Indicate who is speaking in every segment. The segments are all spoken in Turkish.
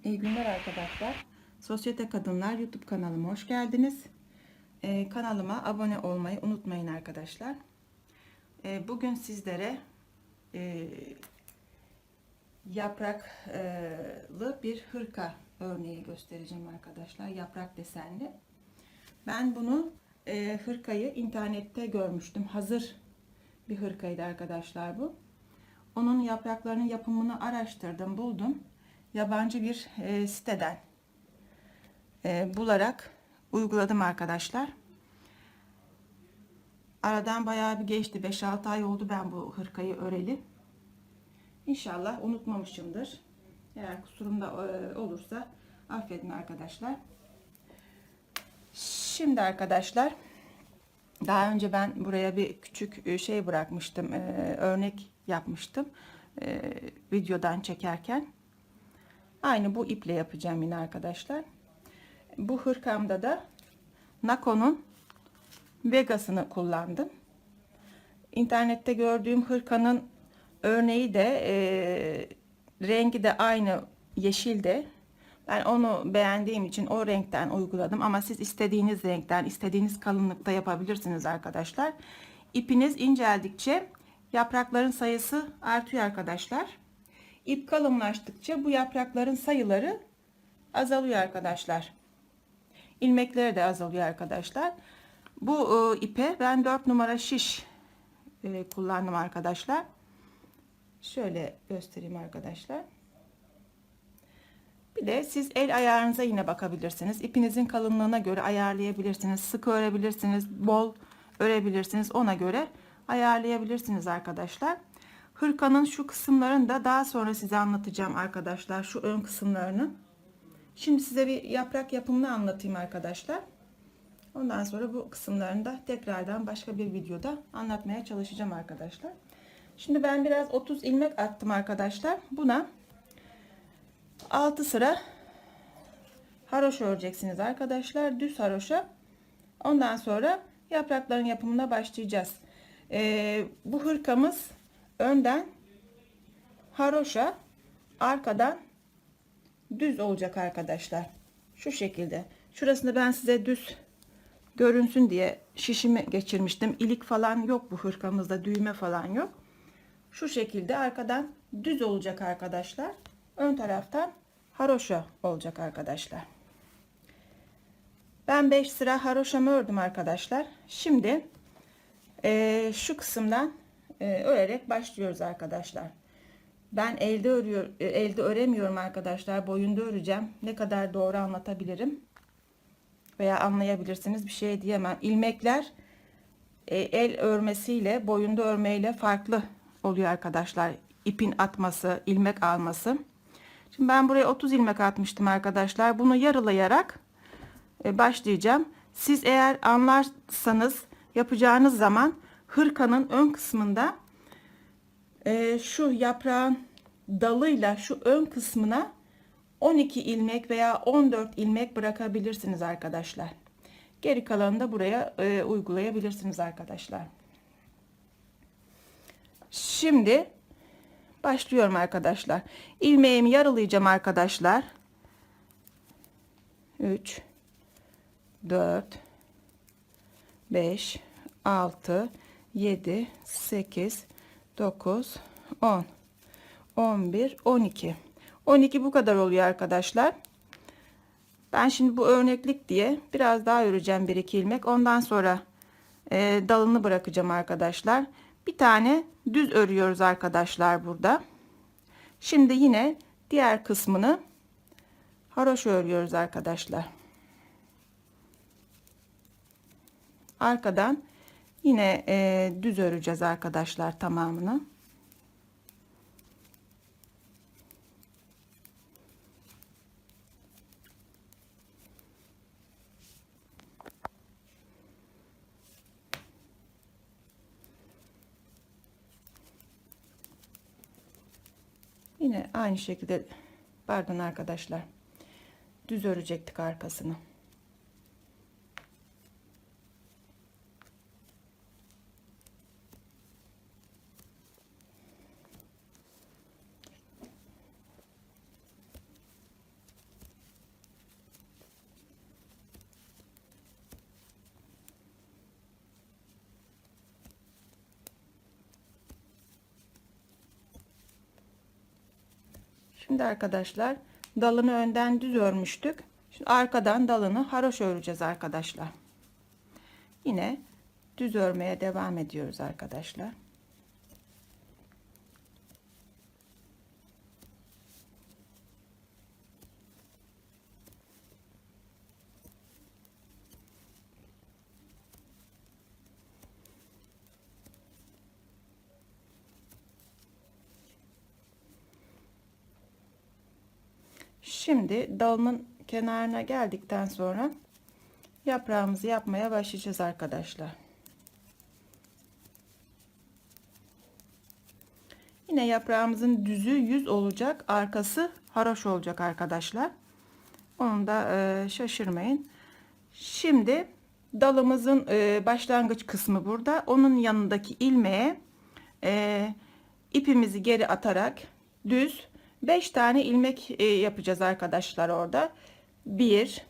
Speaker 1: İyi günler arkadaşlar. Sosyete Kadınlar YouTube kanalıma hoş geldiniz. Kanalıma abone olmayı unutmayın arkadaşlar. Bugün sizlere e, yapraklı bir hırka örneği göstereceğim arkadaşlar. Yaprak desenli. Ben bunu hırkayı internette görmüştüm. Hazır bir hırkaydı arkadaşlar bu. Onun yapraklarının yapımını araştırdım, buldum. Yabancı bir siteden bularak uyguladım arkadaşlar. Aradan bayağı bir geçti. 5-6 ay oldu ben bu hırkayı öreli. İnşallah unutmamışımdır. Eğer kusurum da olursa affedin arkadaşlar. Şimdi arkadaşlar, daha önce ben buraya bir küçük şey bırakmıştım. Örnek yapmıştım. Videodan çekerken. Aynı bu iple yapacağım yine arkadaşlar. Bu hırkamda da Nako'nun Vegas'ını kullandım. İnternette gördüğüm hırkanın örneği de rengi de aynı yeşilde. Ben onu beğendiğim için o renkten uyguladım. Ama siz istediğiniz renkten, istediğiniz kalınlıkta yapabilirsiniz arkadaşlar. İpiniz inceldikçe yaprakların sayısı artıyor arkadaşlar. İp kalınlaştıkça bu yaprakların sayıları azalıyor arkadaşlar. İlmekleri de azalıyor arkadaşlar. Bu ipe ben 4 numara şiş kullandım arkadaşlar. Şöyle göstereyim arkadaşlar. Bir de siz el ayarınıza yine bakabilirsiniz. İpinizin kalınlığına göre ayarlayabilirsiniz. Sıkı örebilirsiniz, bol örebilirsiniz. Ona göre ayarlayabilirsiniz arkadaşlar. Hırkanın şu kısımlarını da daha sonra size anlatacağım arkadaşlar. Şu ön kısımlarını. Şimdi size bir yaprak yapımını anlatayım arkadaşlar. Ondan sonra bu kısımlarını da tekrardan başka bir videoda anlatmaya çalışacağım arkadaşlar. Şimdi ben biraz 30 ilmek attım arkadaşlar. Buna 6 sıra haroşa öreceksiniz arkadaşlar. Düz haroşa. Ondan sonra yaprakların yapımına başlayacağız. Bu hırkamız önden haroşa, arkadan düz olacak arkadaşlar. Şu şekilde. Şurasını ben size düz görünsün diye şişimi geçirmiştim. İlik falan yok bu hırkamızda. Düğme falan yok. Şu şekilde arkadan düz olacak arkadaşlar. Ön taraftan haroşa olacak arkadaşlar. Ben 5 sıra haroşamı ördüm arkadaşlar. Şimdi şu kısımdan örerek başlıyoruz arkadaşlar. Ben elde öremiyorum arkadaşlar. Boyunda öreceğim. Ne kadar doğru anlatabilirim veya anlayabilirsiniz bir şey diyemem. İlmekler el örmesiyle boyunda örmeyle farklı oluyor arkadaşlar. İpin atması, ilmek alması. Şimdi ben buraya 30 ilmek atmıştım arkadaşlar. Bunu yarılayarak başlayacağım. Siz eğer anlarsanız yapacağınız zaman hırkanın ön kısmında şu yaprağın dalıyla şu ön kısmına 12 ilmek veya 14 ilmek bırakabilirsiniz arkadaşlar. Geri kalanını da buraya uygulayabilirsiniz arkadaşlar. Şimdi başlıyorum arkadaşlar. İlmeğimi yaralayacağım arkadaşlar. 3 4 5 6 7 8 9 10 11 12 12 bu kadar oluyor arkadaşlar. Ben şimdi bu örneklik diye biraz daha öreceğim, bir iki ilmek. Ondan sonra dalını bırakacağım arkadaşlar. Bir tane düz örüyoruz arkadaşlar burada. Şimdi yine diğer kısmını haroşa örüyoruz arkadaşlar. Arkadan yine düz öreceğiz arkadaşlar tamamını. Yine aynı şekilde, pardon arkadaşlar, düz örecektik arkasını. Şimdi arkadaşlar dalını önden düz örmüştük. Şimdi arkadan dalını haroşa öreceğiz arkadaşlar. Yine düz örmeye devam ediyoruz arkadaşlar. Şimdi dalının kenarına geldikten sonra yaprağımızı yapmaya başlayacağız arkadaşlar. Yine yaprağımızın düzü yüz olacak, arkası haroş olacak arkadaşlar. Onu da şaşırmayın. Şimdi dalımızın başlangıç kısmı burada. Onun yanındaki ilmeğe ipimizi geri atarak düz 5 tane ilmek yapacağız arkadaşlar orada. 1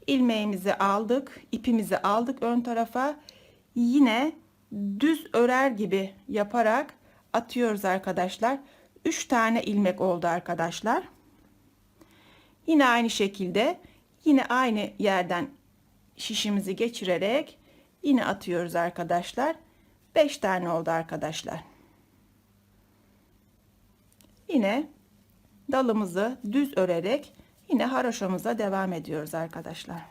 Speaker 1: ilmeğimizi aldık, ipimizi aldık ön tarafa. Yine düz örer gibi yaparak atıyoruz arkadaşlar. 3 tane ilmek oldu arkadaşlar. Yine aynı şekilde yine aynı yerden şişimizi geçirerek yine atıyoruz arkadaşlar. 5 tane oldu arkadaşlar. Yine dalımızı düz örerek yine haroşamıza devam ediyoruz arkadaşlar.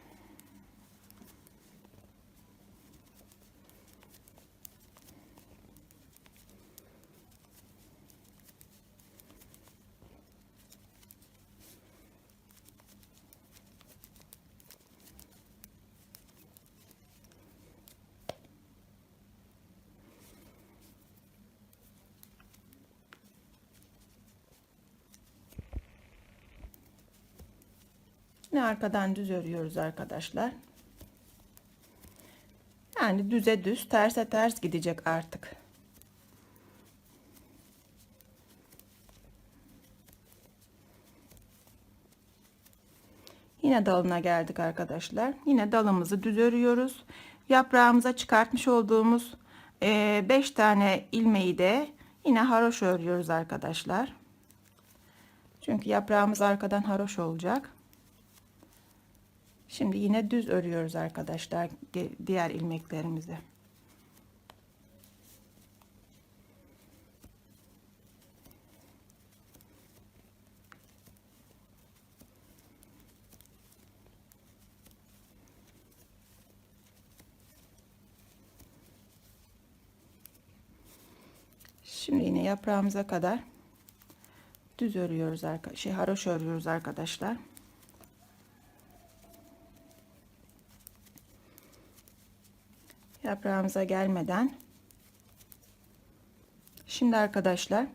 Speaker 1: Yine arkadan düz örüyoruz arkadaşlar. Yani düze düz, terse ters gidecek artık. Yine dalına geldik arkadaşlar. Yine dalımızı düz örüyoruz. Yaprağımıza çıkartmış olduğumuz 5 tane ilmeği de yine haroş örüyoruz arkadaşlar. Çünkü yaprağımız arkadan haroş olacak. Şimdi yine düz örüyoruz arkadaşlar diğer ilmeklerimizi. Şimdi yine yaprağımıza kadar düz örüyoruz haroş örüyoruz arkadaşlar. Yaprağımıza gelmeden şimdi arkadaşlar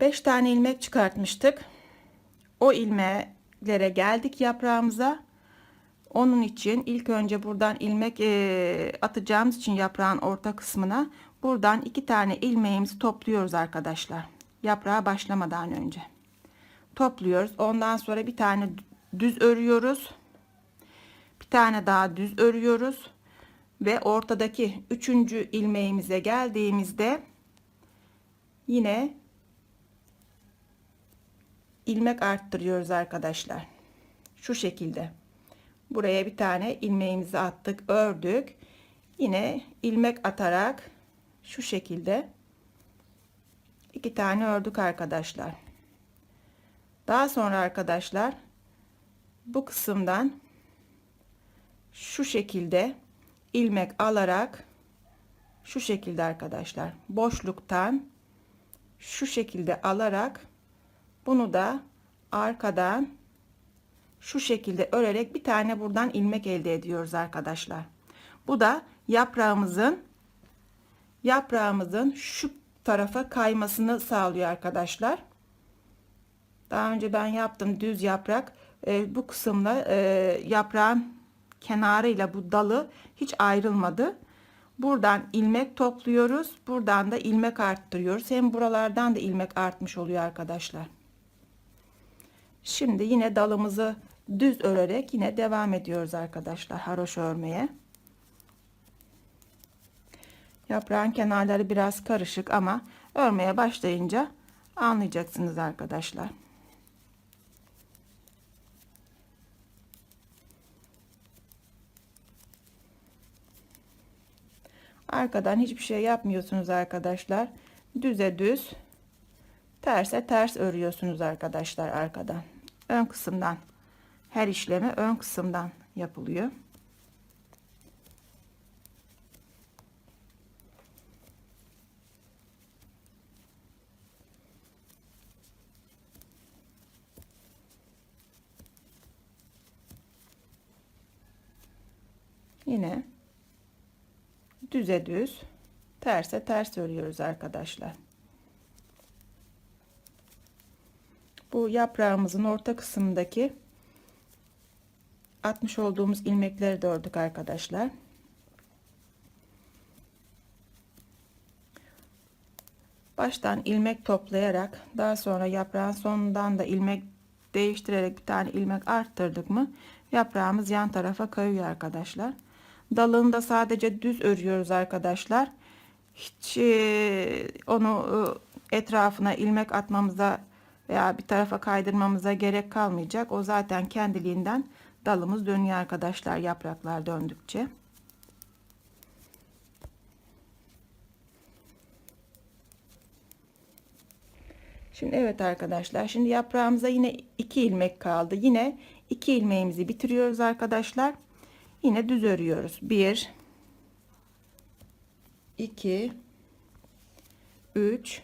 Speaker 1: 5 tane ilmek çıkartmıştık. O ilmeklere geldik yaprağımıza. Onun için ilk önce buradan ilmek atacağımız için yaprağın orta kısmına buradan 2 tane ilmeğimizi topluyoruz arkadaşlar. Yaprağa başlamadan önce topluyoruz. Ondan sonra bir tane düz örüyoruz. Bir tane daha düz örüyoruz. Ve ortadaki 3. ilmeğimize geldiğimizde yine ilmek arttırıyoruz arkadaşlar. Şu şekilde. Buraya bir tane ilmeğimizi attık, ördük. Yine ilmek atarak şu şekilde 2 tane ördük arkadaşlar. Daha sonra arkadaşlar bu kısımdan şu şekilde ilmek alarak şu şekilde arkadaşlar boşluktan şu şekilde alarak bunu da arkadan şu şekilde örerek bir tane buradan ilmek elde ediyoruz arkadaşlar. Bu da yaprağımızın şu tarafa kaymasını sağlıyor arkadaşlar. Daha önce ben yaptım düz yaprak. Bu kısımda yaprağın kenarıyla bu dalı hiç ayrılmadı. Buradan ilmek topluyoruz. Buradan da ilmek arttırıyoruz. Hem buralardan da ilmek artmış oluyor arkadaşlar. Şimdi yine dalımızı düz örerek yine devam ediyoruz arkadaşlar haroşa örmeye. Yaprağın kenarları biraz karışık ama örmeye başlayınca anlayacaksınız arkadaşlar. Arkadan hiçbir şey yapmıyorsunuz arkadaşlar. Düze düz, terse ters örüyorsunuz arkadaşlar arkadan. Ön kısımdan. Her işlemi ön kısımdan yapılıyor. Yine düze düz, terse ters örüyoruz arkadaşlar. Bu yaprağımızın orta kısmındaki atmış olduğumuz ilmekleri de ördük arkadaşlar. Baştan ilmek toplayarak, daha sonra yaprağın sonundan da ilmek değiştirerek bir tane ilmek arttırdık mı yaprağımız yan tarafa kayıyor arkadaşlar. Dalını da sadece düz örüyoruz arkadaşlar. Hiç onu etrafına ilmek atmamıza veya bir tarafa kaydırmamıza gerek kalmayacak. O zaten kendiliğinden dalımız dönüyor arkadaşlar, yapraklar döndükçe. Şimdi evet arkadaşlar, şimdi yaprağımıza yine 2 ilmek kaldı. Yine 2 ilmeğimizi bitiriyoruz arkadaşlar. Yine düz örüyoruz. 1 2 3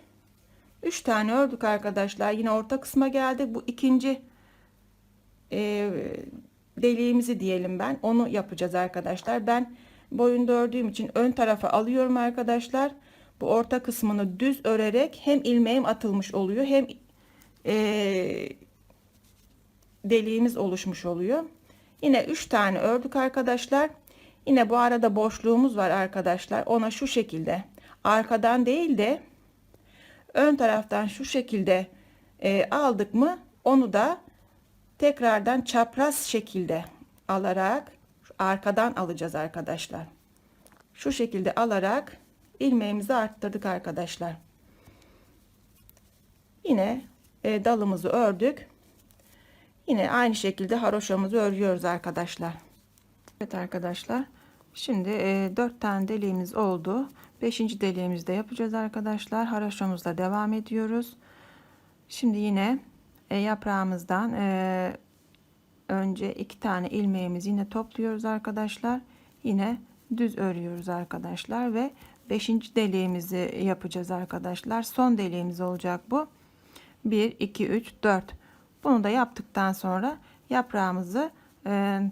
Speaker 1: tane ördük arkadaşlar. Yine orta kısma geldik. Bu ikinci deliğimizi diyelim, ben onu yapacağız arkadaşlar. Ben boyunda ördüğüm için ön tarafa alıyorum arkadaşlar. Bu orta kısmını düz örerek hem ilmeğim atılmış oluyor, hem deliğimiz oluşmuş oluyor. Yine 3 tane ördük arkadaşlar. Yine bu arada boşluğumuz var arkadaşlar. Ona şu şekilde arkadan değil de ön taraftan şu şekilde aldık mı, onu da tekrardan çapraz şekilde alarak arkadan alacağız arkadaşlar. Şu şekilde alarak ilmeğimizi arttırdık arkadaşlar. Yine dalımızı ördük. Yine aynı şekilde haroşamızı örüyoruz arkadaşlar. Evet arkadaşlar, şimdi 4 tane deliğimiz oldu. 5. deliğimizi de yapacağız arkadaşlar. Haroşamızla devam ediyoruz. Şimdi yine yaprağımızdan önce 2 tane ilmeğimizi yine topluyoruz arkadaşlar. Yine düz örüyoruz arkadaşlar ve 5. deliğimizi yapacağız arkadaşlar. Son deliğimiz olacak bu. 1 2 3 4. Bunu da yaptıktan sonra yaprağımızı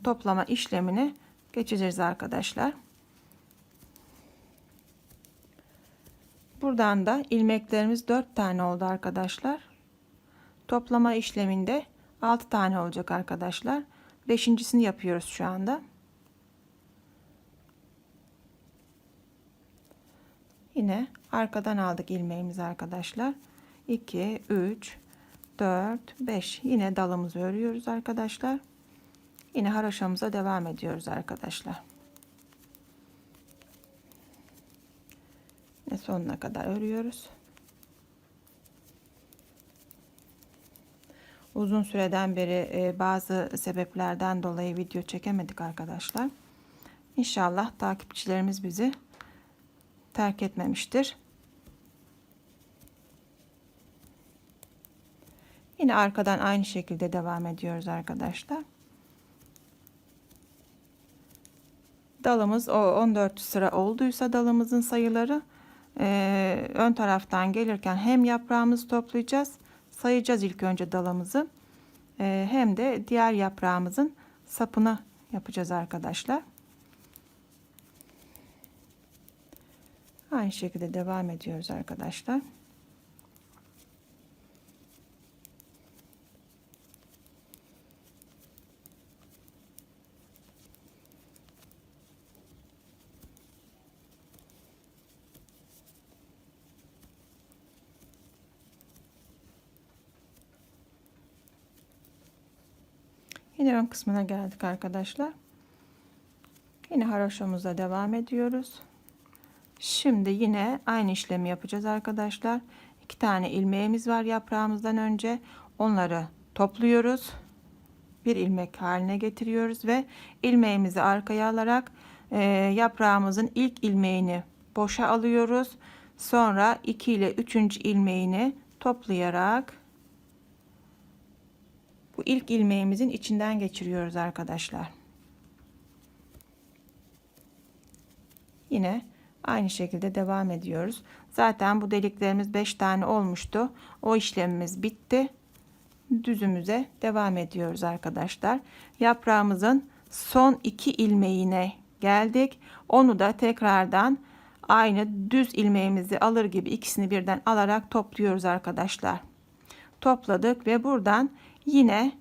Speaker 1: toplama işlemini geçeceğiz arkadaşlar. Buradan da ilmeklerimiz 4 tane oldu arkadaşlar. Toplama işleminde 6 tane olacak arkadaşlar. 5.'sini yapıyoruz şu anda. Yine arkadan aldık ilmeğimizi arkadaşlar. 2 3 4 5. Yine dalımızı örüyoruz arkadaşlar. Yine haroşamıza devam ediyoruz arkadaşlar. Yine sonuna kadar örüyoruz. Uzun süreden beri bazı sebeplerden dolayı video çekemedik arkadaşlar. İnşallah takipçilerimiz bizi terk etmemiştir. Yine arkadan aynı şekilde devam ediyoruz arkadaşlar. Dalımız o 14 sıra olduysa dalımızın sayıları, ön taraftan gelirken hem yaprağımızı toplayacağız, sayacağız ilk önce dalımızı, hem de diğer yaprağımızın sapını yapacağız arkadaşlar. Aynı şekilde devam ediyoruz arkadaşlar. Yine ön kısmına geldik arkadaşlar. Yine haroşamıza devam ediyoruz. Şimdi yine aynı işlemi yapacağız arkadaşlar. 2 tane ilmeğimiz var yaprağımızdan önce. Onları topluyoruz. Bir ilmek haline getiriyoruz ve ilmeğimizi arkaya alarak yaprağımızın ilk ilmeğini boşa alıyoruz. Sonra 2 ile 3. ilmeğini toplayarak bu ilk ilmeğimizin içinden geçiriyoruz arkadaşlar. Yine aynı şekilde devam ediyoruz. Zaten bu deliklerimiz 5 tane olmuştu. O işlemimiz bitti. Düzümüze devam ediyoruz arkadaşlar. Yaprağımızın son 2 ilmeğine geldik. Onu da tekrardan aynı düz ilmeğimizi alır gibi ikisini birden alarak topluyoruz arkadaşlar. Topladık ve buradan yine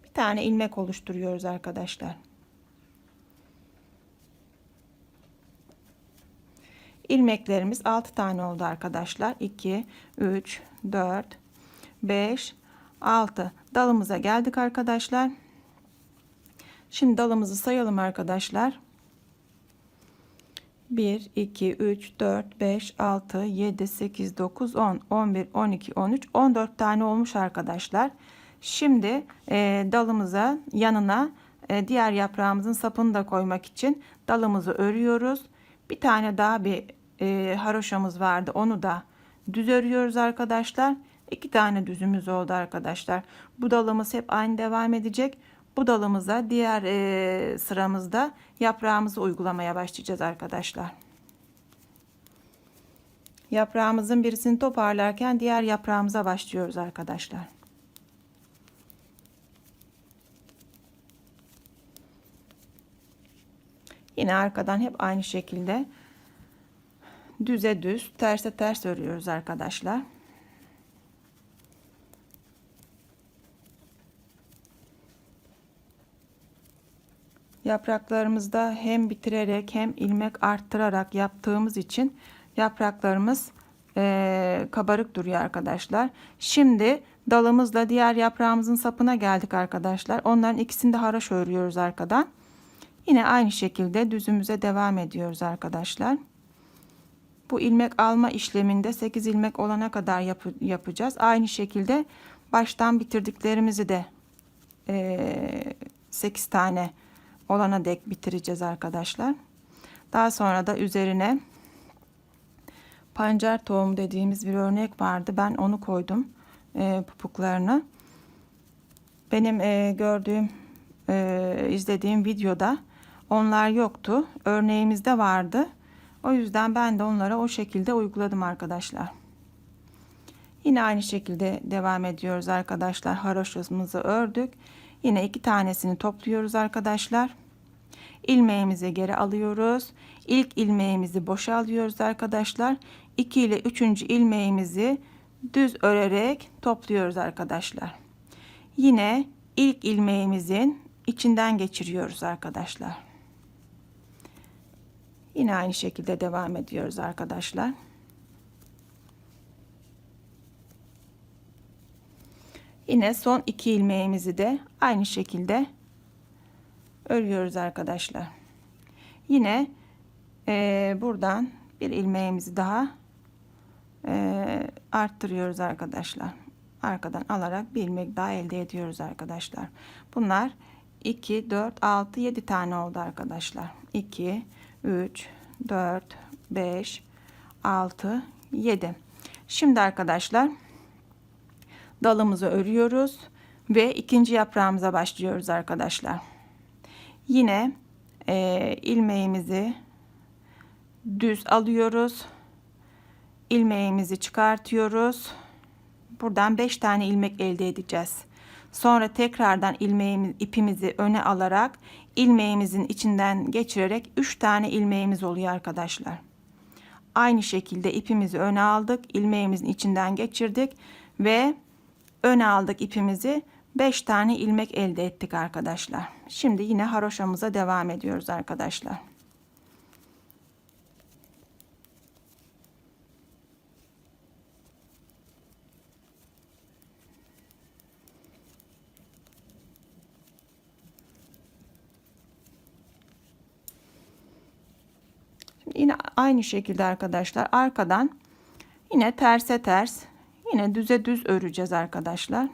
Speaker 1: bir tane ilmek oluşturuyoruz arkadaşlar. İlmeklerimiz 6 tane oldu arkadaşlar. 2, 3, 4, 5, 6. Dalımıza geldik arkadaşlar. Şimdi dalımızı sayalım arkadaşlar. 1, 2, 3, 4, 5, 6, 7, 8, 9, 10, 11, 12, 13, 14 tane olmuş arkadaşlar. Şimdi dalımıza yanına diğer yaprağımızın sapını da koymak için dalımızı örüyoruz. Bir tane daha bir haroşamız vardı. Onu da düz örüyoruz arkadaşlar. 2 tane düzümüz oldu arkadaşlar. Bu dalımız hep aynı devam edecek. Bu dalımıza diğer sıramızda yaprağımızı uygulamaya başlayacağız arkadaşlar. Yaprağımızın birisini toparlarken diğer yaprağımıza başlıyoruz arkadaşlar. Yine arkadan hep aynı şekilde düze düz, terse ters örüyoruz arkadaşlar. Yapraklarımızda hem bitirerek hem ilmek arttırarak yaptığımız için yapraklarımız kabarık duruyor arkadaşlar. Şimdi dalımızla diğer yaprağımızın sapına geldik arkadaşlar. Onların ikisini de haroşa örüyoruz arkadan. Yine aynı şekilde düzümüze devam ediyoruz arkadaşlar. Bu ilmek alma işleminde 8 ilmek olana kadar yapacağız. Aynı şekilde baştan bitirdiklerimizi de 8 tane olana dek bitireceğiz arkadaşlar. Daha sonra da üzerine pancar tohumu dediğimiz bir örnek vardı. Ben onu koydum pupuklarını. Benim gördüğüm izlediğim videoda onlar yoktu. Örneğimizde vardı. O yüzden ben de onlara o şekilde uyguladım arkadaşlar. Yine aynı şekilde devam ediyoruz arkadaşlar. Haroşamızı ördük. Yine 2 tanesini topluyoruz arkadaşlar. İlmeğimizi geri alıyoruz. İlk ilmeğimizi boşa alıyoruz arkadaşlar. 2 ile 3. ilmeğimizi düz örerek topluyoruz arkadaşlar. Yine ilk ilmeğimizin içinden geçiriyoruz arkadaşlar. Yine aynı şekilde devam ediyoruz arkadaşlar. Yine son 2 ilmeğimizi de aynı şekilde örüyoruz arkadaşlar. Yine buradan bir ilmeğimizi daha arttırıyoruz arkadaşlar. Arkadan alarak bir ilmek daha elde ediyoruz arkadaşlar. Bunlar 2, 4, 6, 7 tane oldu arkadaşlar. 2, 3, 4, 5, 6, 7. Şimdi arkadaşlar dalımızı örüyoruz ve ikinci yaprağımıza başlıyoruz arkadaşlar. Yine ilmeğimizi düz alıyoruz. İlmeğimizi çıkartıyoruz. Buradan 5 tane ilmek elde edeceğiz. Sonra tekrardan ipimizi öne alarak ilmeğimizin içinden geçirerek 3 tane ilmeğimiz oluyor arkadaşlar. Aynı şekilde ipimizi öne aldık, ilmeğimizin içinden geçirdik ve öne aldık ipimizi, 5 tane ilmek elde ettik arkadaşlar. Şimdi yine haroşamıza devam ediyoruz arkadaşlar. Şimdi yine aynı şekilde arkadaşlar arkadan Yine terse ters, yine düze düz öreceğiz arkadaşlar.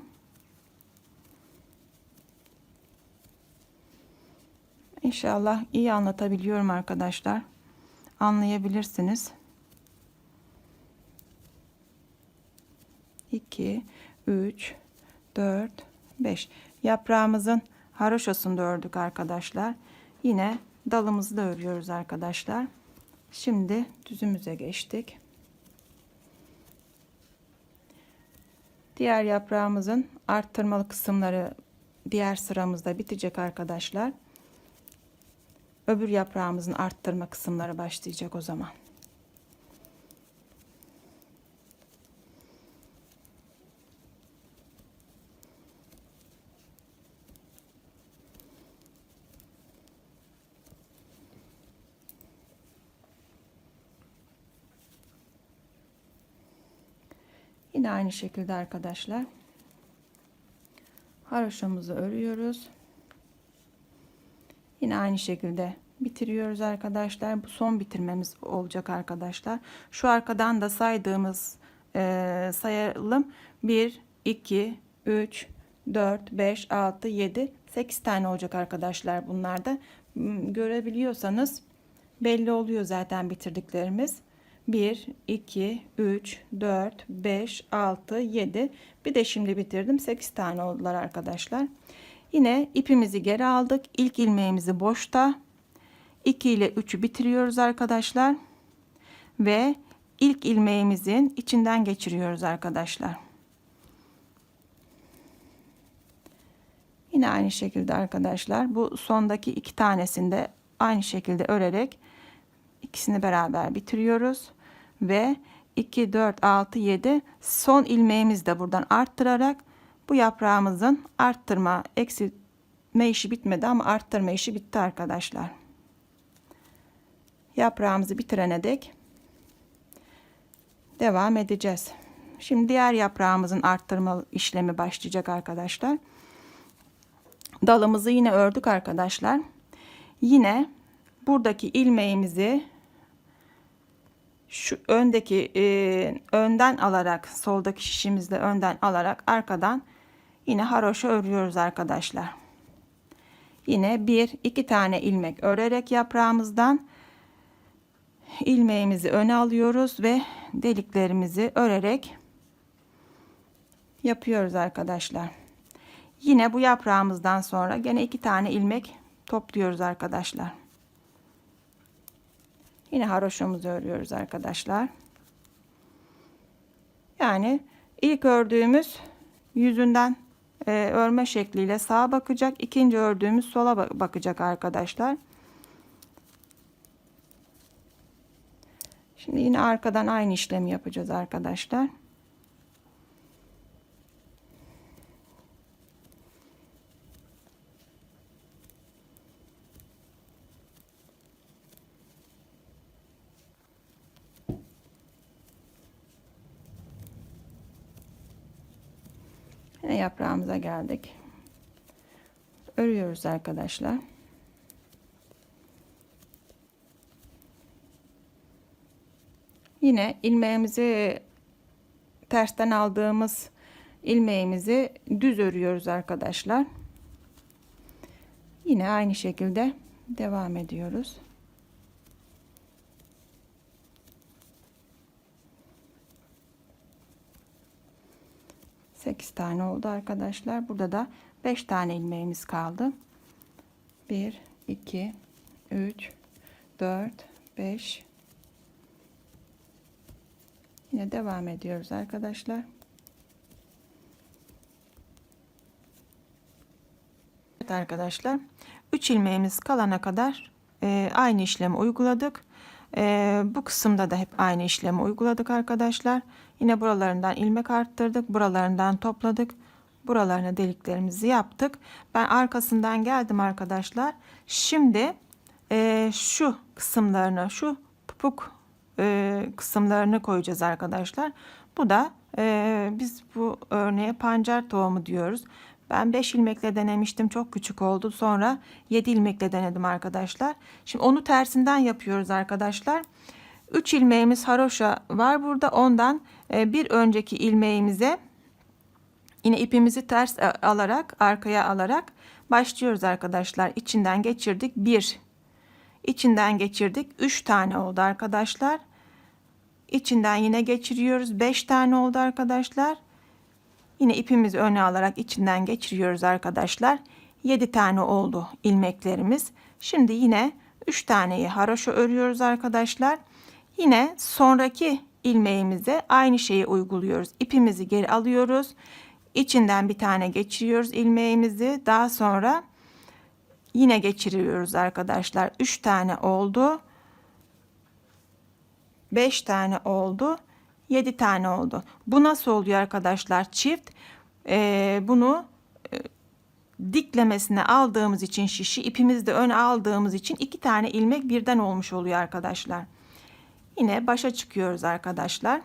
Speaker 1: İnşallah iyi anlatabiliyorum arkadaşlar. Anlayabilirsiniz. 2, 3, 4, 5. Yaprağımızın haroşasını da ördük arkadaşlar. Yine dalımızı da örüyoruz arkadaşlar. Şimdi düzümüze geçtik. Diğer yaprağımızın arttırmalı kısımları diğer sıramızda bitecek arkadaşlar. Öbür yaprağımızın arttırma kısımları başlayacak o zaman. Yine aynı şekilde arkadaşlar haroşamızı örüyoruz. Yine aynı şekilde bitiriyoruz arkadaşlar. Bu son bitirmemiz olacak arkadaşlar. Şu arkadan da saydığımız sayalım. 1, 2, 3, 4, 5, 6, 7, 8 tane olacak arkadaşlar. Bunlarda görebiliyorsanız belli oluyor zaten bitirdiklerimiz. 1, 2, 3, 4, 5, 6, 7. Bir de şimdi bitirdim. 8 tane oldular arkadaşlar. Yine ipimizi geri aldık. İlk ilmeğimizi boşta 2 ile 3'ü bitiriyoruz arkadaşlar. Ve ilk ilmeğimizin içinden geçiriyoruz arkadaşlar. Yine aynı şekilde arkadaşlar bu sondaki 2 tanesini de aynı şekilde örerek ikisini beraber bitiriyoruz. Ve 2, 4, 6, 7 son ilmeğimizi de buradan arttırarak bu yaprağımızın arttırma eksiltme işi bitmedi ama arttırma işi bitti arkadaşlar. Yaprağımızı bitirene dek devam edeceğiz. Şimdi diğer yaprağımızın arttırma işlemi başlayacak arkadaşlar. Dalımızı yine ördük arkadaşlar. Yine buradaki ilmeğimizi şu öndeki önden alarak, soldaki şişimizde önden alarak arkadan yine haroşa örüyoruz arkadaşlar. Yine 1 2 tane ilmek örerek yaprağımızdan ilmeğimizi öne alıyoruz ve deliklerimizi örerek yapıyoruz arkadaşlar. Yine bu yaprağımızdan sonra gene 2 tane ilmek topluyoruz arkadaşlar. Yine haroşamızı örüyoruz arkadaşlar. Yani ilk ördüğümüz yüzünden örme şekliyle sağa bakacak. İkinci ördüğümüz sola bakacak arkadaşlar. Şimdi yine arkadan aynı işlemi yapacağız arkadaşlar. Yine yaprağımıza geldik. Örüyoruz arkadaşlar. Yine ilmeğimizi tersten aldığımız ilmeğimizi düz örüyoruz arkadaşlar. Yine aynı şekilde devam ediyoruz. Sekiz tane oldu arkadaşlar. Burada da 5 tane ilmeğimiz kaldı. 1 2 3 4 5. Yine devam ediyoruz arkadaşlar. Evet arkadaşlar, 3 ilmeğimiz kalana kadar aynı işlemi uyguladık. Bu kısımda da hep aynı işlemi uyguladık arkadaşlar. Yine buralarından ilmek arttırdık, buralarından topladık, buralarına deliklerimizi yaptık. Ben arkasından geldim arkadaşlar. Şimdi şu kısımlarını, şu pupuk kısımlarını koyacağız arkadaşlar. Bu da biz bu örneğe pancar tohumu diyoruz. Ben 5 ilmekle denemiştim, çok küçük oldu. Sonra 7 ilmekle denedim arkadaşlar. Şimdi onu tersinden yapıyoruz arkadaşlar. 3 ilmeğimiz haroşa var burada. Ondan bir önceki ilmeğimize yine ipimizi ters alarak, arkaya alarak başlıyoruz arkadaşlar. İçinden geçirdik. 1, içinden geçirdik. 3 tane oldu arkadaşlar. İçinden yine geçiriyoruz. 5 tane oldu arkadaşlar. Yine ipimizi öne alarak içinden geçiriyoruz arkadaşlar. 7 tane oldu ilmeklerimiz. Şimdi yine 3 taneyi haroşa örüyoruz arkadaşlar. Yine sonraki ilmeğimize aynı şeyi uyguluyoruz. İpimizi geri alıyoruz. İçinden bir tane geçiriyoruz ilmeğimizi. Daha sonra yine geçiriyoruz arkadaşlar. 3 tane oldu. 5 tane oldu. 7 tane oldu. Bu nasıl oluyor arkadaşlar? Çift. Bunu diklemesine aldığımız için şişi, ipimizi de öne aldığımız için 2 tane ilmek birden olmuş oluyor arkadaşlar. Yine başa çıkıyoruz arkadaşlar.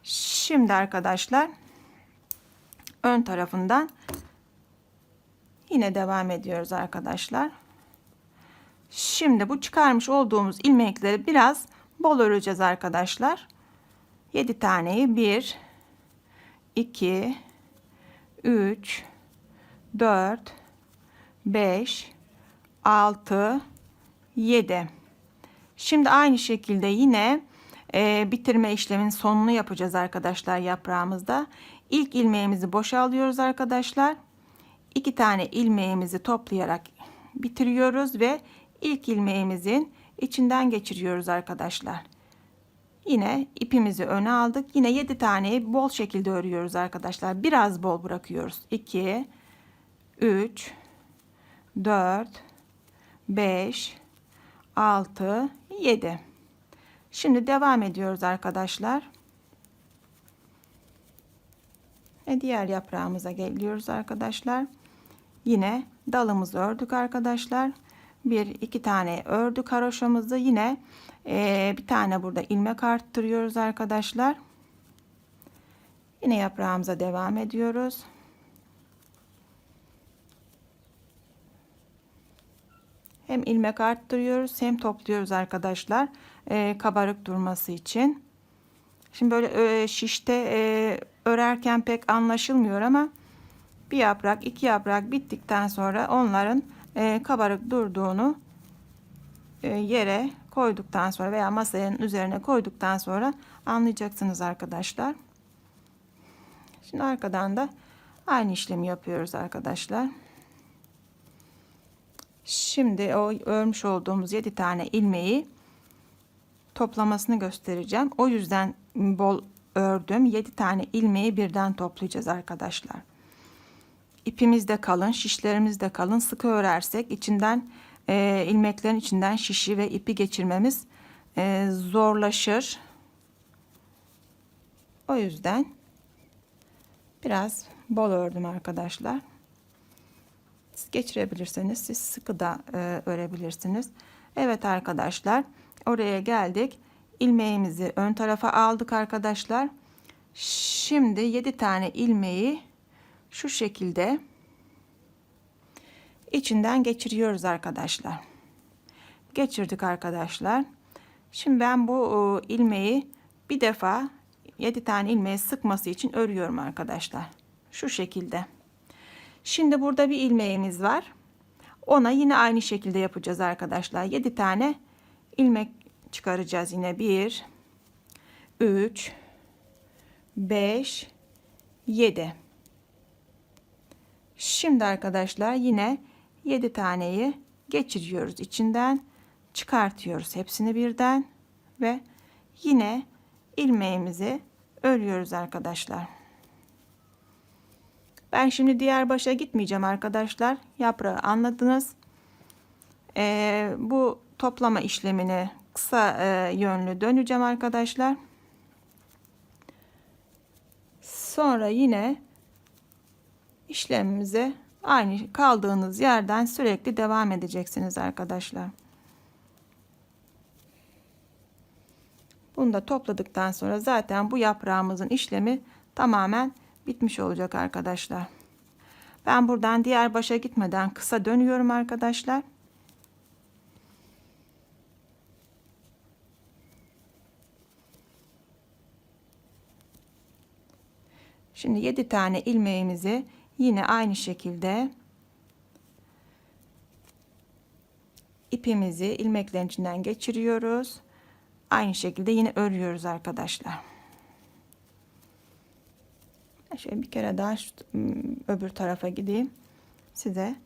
Speaker 1: Şimdi arkadaşlar ön tarafından yine devam ediyoruz arkadaşlar. Şimdi bu çıkarmış olduğumuz ilmekleri biraz bol öreceğiz arkadaşlar. 7 taneyi 1, 2, 3, 4, 5, 6, 7. Şimdi aynı şekilde yine bitirme işleminin sonunu yapacağız arkadaşlar yaprağımızda. İlk ilmeğimizi boşa alıyoruz arkadaşlar. 2 tane ilmeğimizi toplayarak bitiriyoruz ve ilk ilmeğimizin içinden geçiriyoruz arkadaşlar. Yine ipimizi öne aldık. Yine 7 taneyi bol şekilde örüyoruz arkadaşlar. Biraz bol bırakıyoruz. 2, 3, 4, 5, 6, 7. Şimdi devam ediyoruz arkadaşlar. Ve diğer yaprağımıza geliyoruz arkadaşlar. Yine dalımızı ördük arkadaşlar. 1-2 tane ördük haroşamızı. Yine bir tane burada ilmek arttırıyoruz arkadaşlar. Yine yaprağımıza devam ediyoruz. Hem ilmek arttırıyoruz hem topluyoruz arkadaşlar. Kabarık durması için. Şimdi böyle şişte örerken pek anlaşılmıyor ama bir yaprak, 2 yaprak bittikten sonra onların kabarık durduğunu yere koyduktan sonra veya masanın üzerine koyduktan sonra anlayacaksınız arkadaşlar. Şimdi arkadan da aynı işlemi yapıyoruz arkadaşlar. Şimdi o örmüş olduğumuz 7 tane ilmeği toplamasını göstereceğim. O yüzden bol ördüm. 7 tane ilmeği birden toplayacağız arkadaşlar. İpimiz de kalın, şişlerimiz de kalın. Sıkı örersek içinden ilmeklerin içinden şişi ve ipi geçirmemiz zorlaşır. O yüzden biraz bol ördüm arkadaşlar. Siz geçirebilirseniz siz sıkı da örebilirsiniz. Evet arkadaşlar, oraya geldik. İlmeğimizi ön tarafa aldık arkadaşlar. Şimdi 7 tane ilmeği şu şekilde içinden geçiriyoruz arkadaşlar. Geçirdik arkadaşlar. Şimdi ben bu ilmeği bir defa 7 tane ilmeği sıkması için örüyorum arkadaşlar. Şu şekilde. Şimdi burada bir ilmeğimiz var. Ona yine aynı şekilde yapacağız arkadaşlar. 7 tane ilmek çıkaracağız yine. 1, 3, 5, 7. Şimdi arkadaşlar yine 7 taneyi geçiriyoruz. İçinden çıkartıyoruz hepsini birden ve yine ilmeğimizi örüyoruz arkadaşlar. Ben şimdi diğer başa gitmeyeceğim arkadaşlar. Yaprağı anladınız. Bu toplama işlemini kısa yönlü döneceğim arkadaşlar. Sonra yine işlemimize aynı kaldığınız yerden sürekli devam edeceksiniz arkadaşlar. Bunu da topladıktan sonra zaten bu yaprağımızın işlemi tamamen bitmiş olacak arkadaşlar. Ben buradan diğer başa gitmeden kısa dönüyorum arkadaşlar. Şimdi 7 tane ilmeğimizi yine aynı şekilde ipimizi ilmeklerin içinden geçiriyoruz. Aynı şekilde yine örüyoruz arkadaşlar. Şöyle bir kere daha öbür tarafa gideyim. Size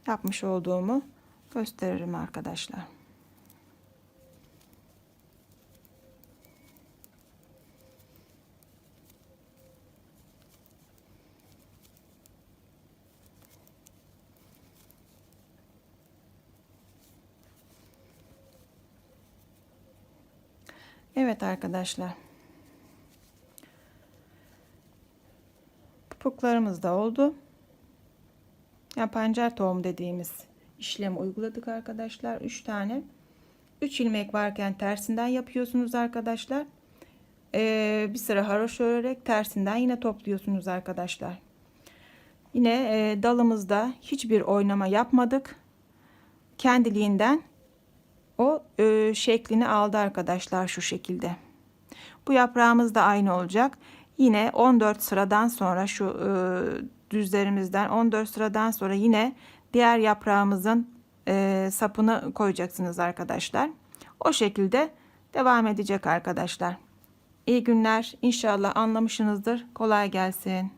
Speaker 1: yapmış olduğumu gösteririm arkadaşlar. Evet arkadaşlar. Pupuklarımız da oldu. Yani pancar tohum dediğimiz işlemi uyguladık arkadaşlar. 3 tane. 3 ilmek varken tersinden yapıyorsunuz arkadaşlar. Bir sıra haroşa örerek tersinden yine topluyorsunuz arkadaşlar. Yine dalımızda hiçbir oynama yapmadık. Kendiliğinden o şeklini aldı arkadaşlar, şu şekilde. Bu yaprağımız da aynı olacak. Yine 14 sıradan sonra şu düzlerimizden 14 sıradan sonra yine diğer yaprağımızın sapını koyacaksınız arkadaşlar. O şekilde devam edecek arkadaşlar. İyi günler. İnşallah anlamışsınızdır. Kolay gelsin.